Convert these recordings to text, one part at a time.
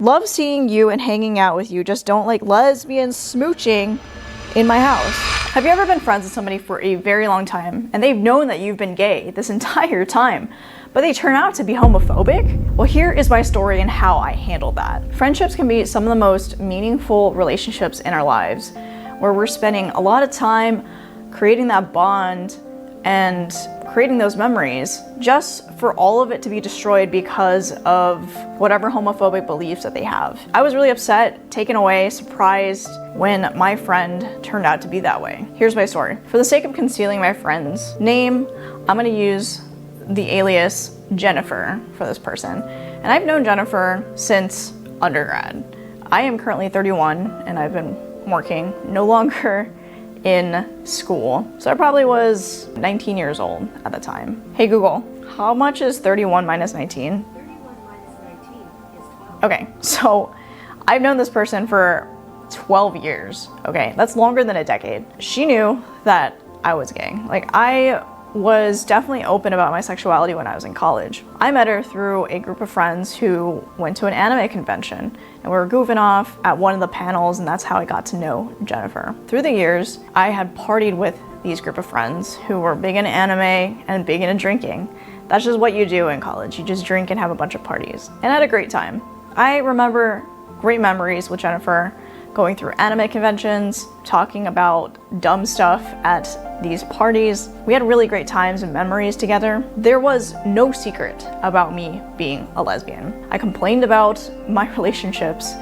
Love seeing you and hanging out with you, just don't like lesbian smooching in my house. Have you ever been friends with somebody for a very long time and they've known that you've been gay this entire time, but they turn out to be homophobic? Well, here is my story and how I handled that. Friendships can be some of the most meaningful relationships in our lives, where we're spending a lot of time creating that bond and creating those memories, just for all of it to be destroyed because of whatever homophobic beliefs that they have. I was really upset, taken away, surprised when my friend turned out to be that way. Here's my story. For the sake of concealing my friend's name, I'm gonna use the alias Jennifer for this person. And I've known Jennifer since undergrad. I am currently 31 and I've been working, no longer in school. So I probably was 19 years old at the time. Hey Google, how much is 31 minus 19? 31 minus 19 is 12. Okay, so I've known this person for 12 years. Okay, that's longer than a decade. She knew that I was gay. Like, I was definitely open about my sexuality when I was in college. I met her through a group of friends who went to an anime convention, and we were goofing off at one of the panels, and that's how I got to know Jennifer. Through the years, I had partied with these group of friends who were big into anime and big into drinking. That's just what you do in college. You just drink and have a bunch of parties. And I had a great time. I remember great memories with Jennifer, going through anime conventions, talking about dumb stuff at these parties. We had really great times and memories together. There was no secret about me being a lesbian. I complained about my relationships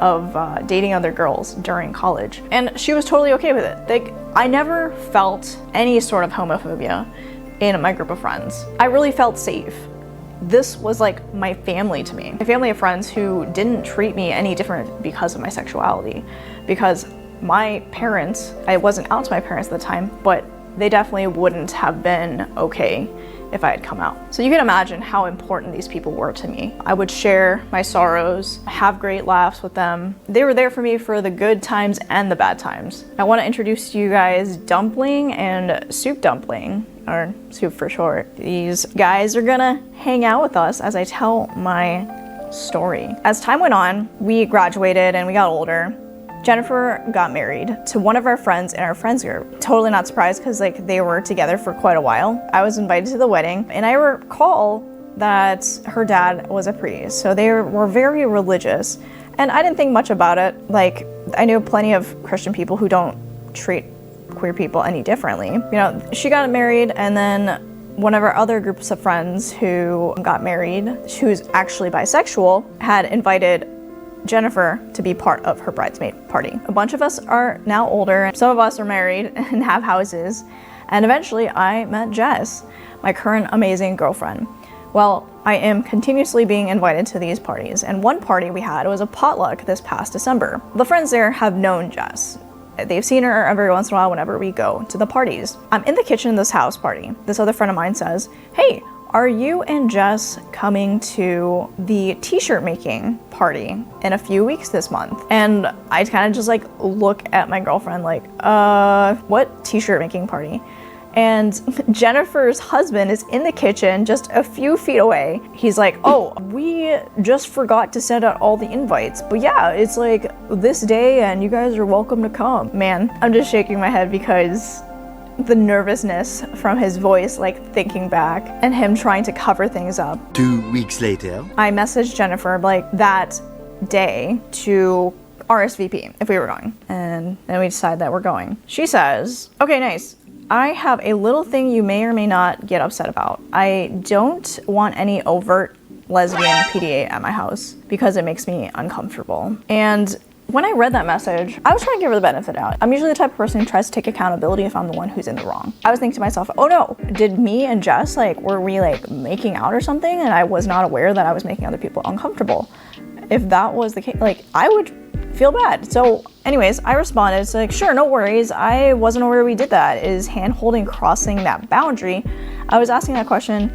of dating other girls during college, and she was totally okay with it. Like, I never felt any sort of homophobia in my group of friends. I really felt safe. This was like my family to me. My family of friends who didn't treat me any different because of my sexuality. Because my parents, I wasn't out to my parents at the time, but they definitely wouldn't have been okay if I had come out. So you can imagine how important these people were to me. I would share my sorrows, have great laughs with them. They were there for me for the good times and the bad times. I want to introduce to you guys Dumpling and Soup Dumpling, or Soup for short. These guys are gonna hang out with us as I tell my story. As time went on, we graduated and we got older. Jennifer got married to one of our friends in our friends group. Totally not surprised, because like they were together for quite a while. I was invited to the wedding, and I recall that her dad was a priest, so they were very religious, and I didn't think much about it. Like, I knew plenty of Christian people who don't treat queer people any differently. You know, she got married, and then one of our other groups of friends who got married, who's actually bisexual, had invited Jennifer to be part of her bridesmaid party. A bunch of us are now older, some of us are married and have houses, and eventually I met Jess, my current amazing girlfriend. Well, I am continuously being invited to these parties, and one party we had was a potluck this past December. The friends there have known Jess. They've seen her every once in a while whenever we go to the parties. I'm in the kitchen of this house party. This other friend of mine says, "Hey, are you and Jess coming to the t-shirt making party in a few weeks this month?" And I kind of just like look at my girlfriend like, what t-shirt making party? And Jennifer's husband is in the kitchen just a few feet away. He's like, "Oh, we just forgot to send out all the invites, but yeah, it's like this day and you guys are welcome to come." Man, I'm just shaking my head because the nervousness from his voice, like thinking back, and him trying to cover things up. 2 weeks later, I messaged Jennifer like that day to RSVP if we were going, and then we decided that we're going. She says, "Okay, nice. I have a little thing you may or may not get upset about. I don't want any overt lesbian PDA at my house because it makes me uncomfortable." And when I read that message, I was trying to give her the benefit out. I'm usually the type of person who tries to take accountability if I'm the one who's in the wrong. I was thinking to myself, oh no, did me and Jess, like, were we like making out or something? And I was not aware that I was making other people uncomfortable. If that was the case, like, I would feel bad. So anyways, I responded, it's like, sure, no worries. I wasn't aware we did that. Is hand holding crossing that boundary? I was asking that question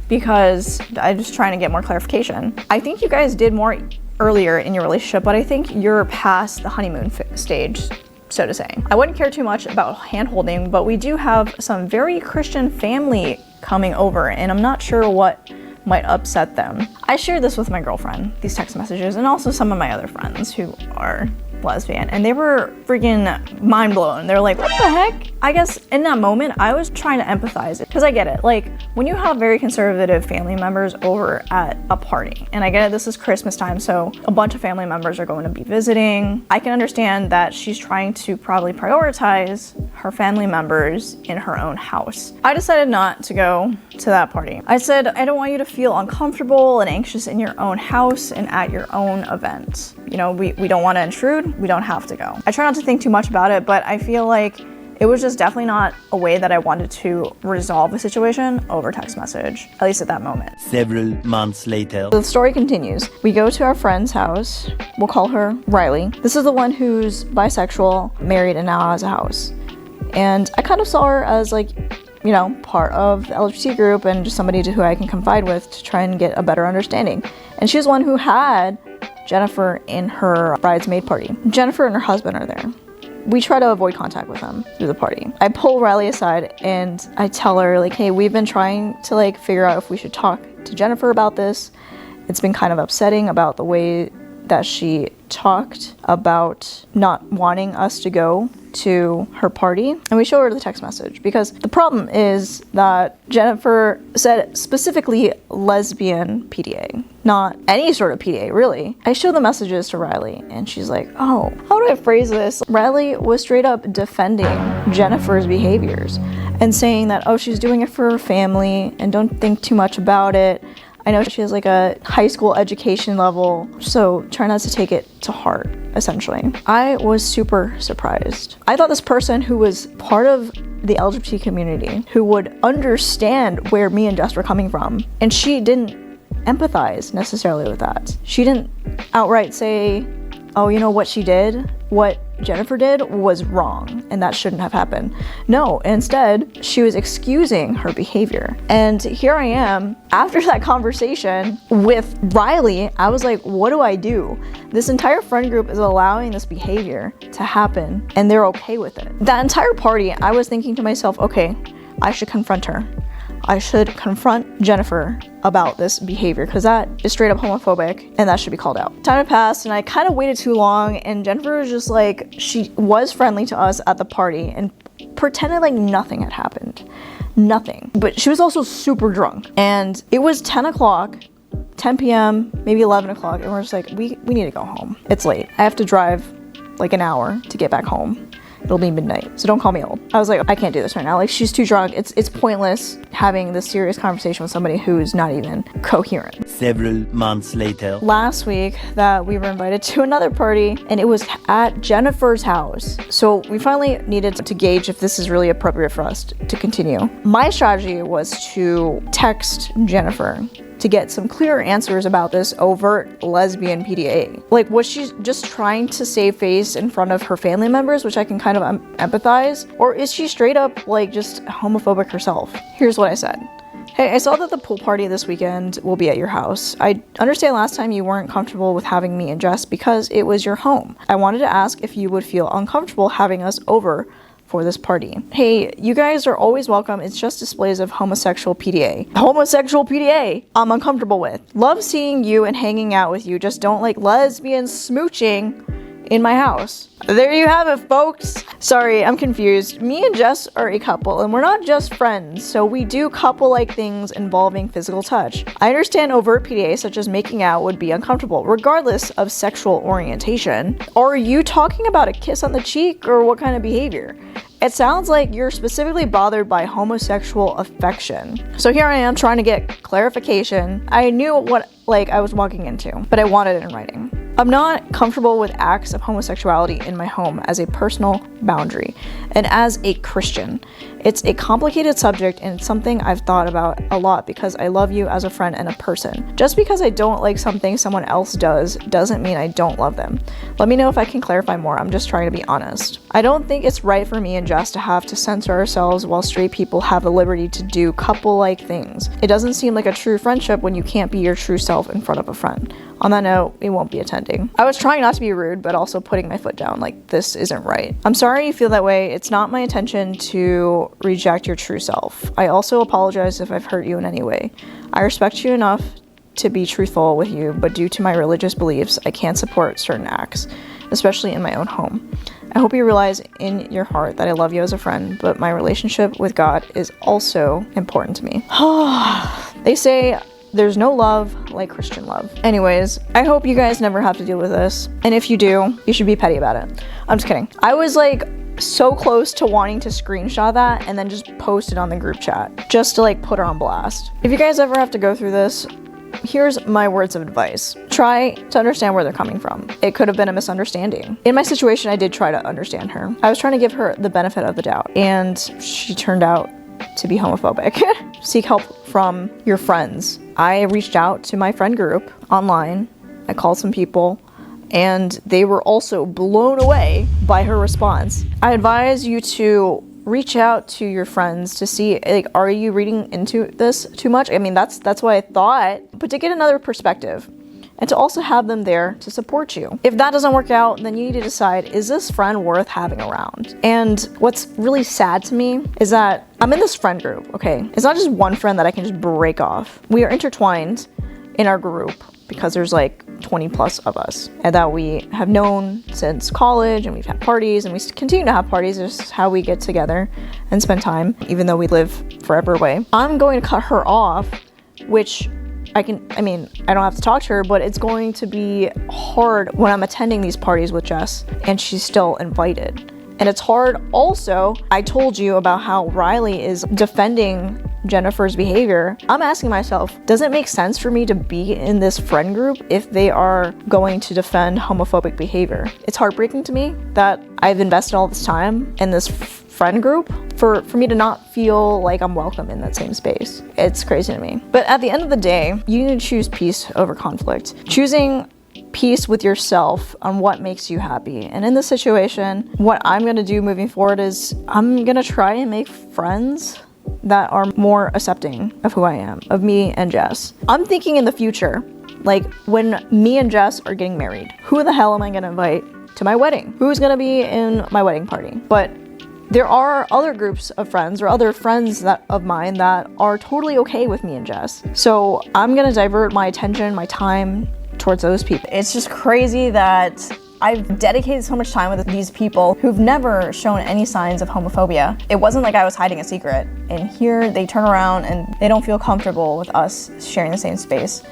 because I was trying to get more clarification. I think you guys did more earlier in your relationship, but I think you're past the honeymoon stage, so to say. I wouldn't care too much about hand holding, but we do have some very Christian family coming over, and I'm not sure what might upset them. I shared this with my girlfriend, these text messages, and also some of my other friends who are lesbian, and they were freaking mind blown. They're like, what the heck? I guess in that moment, I was trying to empathize it because I get it. Like, when you have very conservative family members over at a party, and I get it, this is Christmas time, so a bunch of family members are going to be visiting. I can understand that she's trying to probably prioritize her family members in her own house. I decided not to go to that party. I said, I don't want you to feel uncomfortable and anxious in your own house and at your own event. You know, we don't want to intrude. We don't have to go. I try not to think too much about it, but I feel like it was just definitely not a way that I wanted to resolve the situation over text message, at least at that moment. Several months later. The story continues. We go to our friend's house. We'll call her Riley. This is the one who's bisexual, married, and now has a house. And I kind of saw her as like, you know, part of the LGBT group and just somebody who I can confide with to try and get a better understanding. And she's one who had Jennifer in her bridesmaid party. Jennifer and her husband are there. We try to avoid contact with them through the party. I pull Riley aside and I tell her, like, hey, we've been trying to like figure out if we should talk to Jennifer about this. It's been kind of upsetting about the way that she talked about not wanting us to go to her party. And we show her the text message because the problem is that Jennifer said specifically lesbian PDA, not any sort of PDA really. I show the messages to Riley and she's like, oh, how do I phrase this? Riley was straight up defending Jennifer's behaviors and saying that, oh, she's doing it for her family and don't think too much about it. I know she has like a high school education level, so try not to take it to heart, essentially. I was super surprised. I thought this person who was part of the LGBT community, who would understand where me and Jess were coming from, and she didn't empathize necessarily with that. She didn't outright say, oh, you know what she did? What Jennifer did was wrong and that shouldn't have happened. No, instead, she was excusing her behavior. And here I am, after that conversation with Riley, I was like, what do I do? This entire friend group is allowing this behavior to happen and they're okay with it. That entire party, I was thinking to myself, okay, I should confront her. I should confront Jennifer about this behavior because that is straight up homophobic and that should be called out. Time had passed and I kind of waited too long and Jennifer was just like, she was friendly to us at the party and pretended like nothing had happened. Nothing. But she was also super drunk and it was 10 o'clock, 10 p.m., maybe 11 o'clock and we're just like, we need to go home. It's late. I have to drive like an hour to get back home. It'll be midnight, so don't call me old. I was like, I can't do this right now. Like, she's too drunk. It's pointless having this serious conversation with somebody who's not even coherent. Several months later. Last week that we were invited to another party and it was at Jennifer's house. So we finally needed to gauge if this is really appropriate for us to continue. My strategy was to text Jennifer to get some clearer answers about this overt lesbian PDA. Like, was she just trying to save face in front of her family members, which I can kind of empathize? Or is she straight up like just homophobic herself? Here's what I said. Hey, I saw that the pool party this weekend will be at your house. I understand last time you weren't comfortable with having me and Jess because it was your home. I wanted to ask if you would feel uncomfortable having us over for this party. Hey, you guys are always welcome. It's just displays of homosexual PDA. Homosexual PDA, I'm uncomfortable with. Love seeing you and hanging out with you. Just don't like lesbian smooching in my house. There you have it, folks. Sorry, I'm confused. Me and Jess are a couple and we're not just friends, so we do couple-like things involving physical touch. I understand overt PDA such as making out would be uncomfortable, regardless of sexual orientation. Are you talking about a kiss on the cheek or what kind of behavior? It sounds like you're specifically bothered by homosexual affection. So here I am trying to get clarification. I knew what I was walking into, but I wanted it in writing. I'm not comfortable with acts of homosexuality in my home as a personal boundary and as a Christian. It's a complicated subject and it's something I've thought about a lot because I love you as a friend and a person. Just because I don't like something someone else does doesn't mean I don't love them. Let me know if I can clarify more. I'm just trying to be honest. I don't think it's right for me and Jess to have to censor ourselves while straight people have the liberty to do couple-like things. It doesn't seem like a true friendship when you can't be your true self in front of a friend. On that note, we won't be attending. I was trying not to be rude, but also putting my foot down, like, this isn't right. I'm sorry you feel that way. It's not my intention to reject your true self. I also apologize if I've hurt you in any way. I respect you enough to be truthful with you, but due to my religious beliefs, I can't support certain acts, especially in my own home. I hope you realize in your heart that I love you as a friend, but my relationship with God is also important to me. They say there's no love like Christian love. Anyways, I hope you guys never have to deal with this. And if you do, you should be petty about it. I'm just kidding. I was like so close to wanting to screenshot that and then just post it on the group chat just to like put her on blast. If you guys ever have to go through this, here's my words of advice. Try to understand where they're coming from. It could have been a misunderstanding. In my situation, I did try to understand her. I was trying to give her the benefit of the doubt, and she turned out to be homophobic. Seek help from your friends. I reached out to my friend group online. I called some people, and they were also blown away by her response. I advise you to reach out to your friends to see, like, are you reading into this too much? I mean, that's what I thought, but to get another perspective and to also have them there to support you. If that doesn't work out, then you need to decide, is this friend worth having around? And what's really sad to me is that I'm in this friend group, okay? It's not just one friend that I can just break off. We are intertwined in our group because there's like 20 plus of us and that we have known since college, and we've had parties and we continue to have parties. It's just how we get together and spend time, even though we live forever away. I'm going to cut her off, which I don't have to talk to her, but it's going to be hard when I'm attending these parties with Jess and she's still invited. And it's hard also, I told you about how Riley is defending Jennifer's behavior. I'm asking myself, does it make sense for me to be in this friend group if they are going to defend homophobic behavior? It's heartbreaking to me that I've invested all this time in this friend group for me to not feel like I'm welcome in that same space. It's crazy to me. But at the end of the day, you need to choose peace over conflict. Choosing peace with yourself on what makes you happy. And in this situation, what I'm gonna do moving forward is I'm gonna try and make friends that are more accepting of who I am, of me and Jess. I'm thinking in the future, like when me and Jess are getting married, who the hell am I gonna invite to my wedding? Who's gonna be in my wedding party? But there are other groups of friends or other friends of mine that are totally okay with me and Jess. So I'm gonna divert my attention, my time towards those people. It's just crazy that I've dedicated so much time with these people who've never shown any signs of homophobia. It wasn't like I was hiding a secret. And here they turn around and they don't feel comfortable with us sharing the same space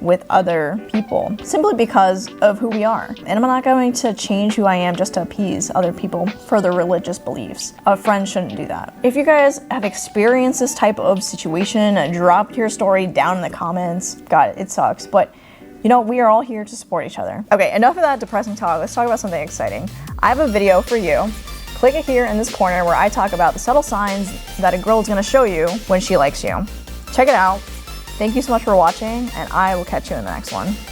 with other people simply because of who we are. And I'm not going to change who I am just to appease other people for their religious beliefs. A friend shouldn't do that. If you guys have experienced this type of situation, drop your story down in the comments. God, it sucks, but you know, we are all here to support each other. Okay, enough of that depressing talk. Let's talk about something exciting. I have a video for you. Click it here in this corner where I talk about the subtle signs that a girl is gonna show you when she likes you. Check it out. Thank you so much for watching, and I will catch you in the next one.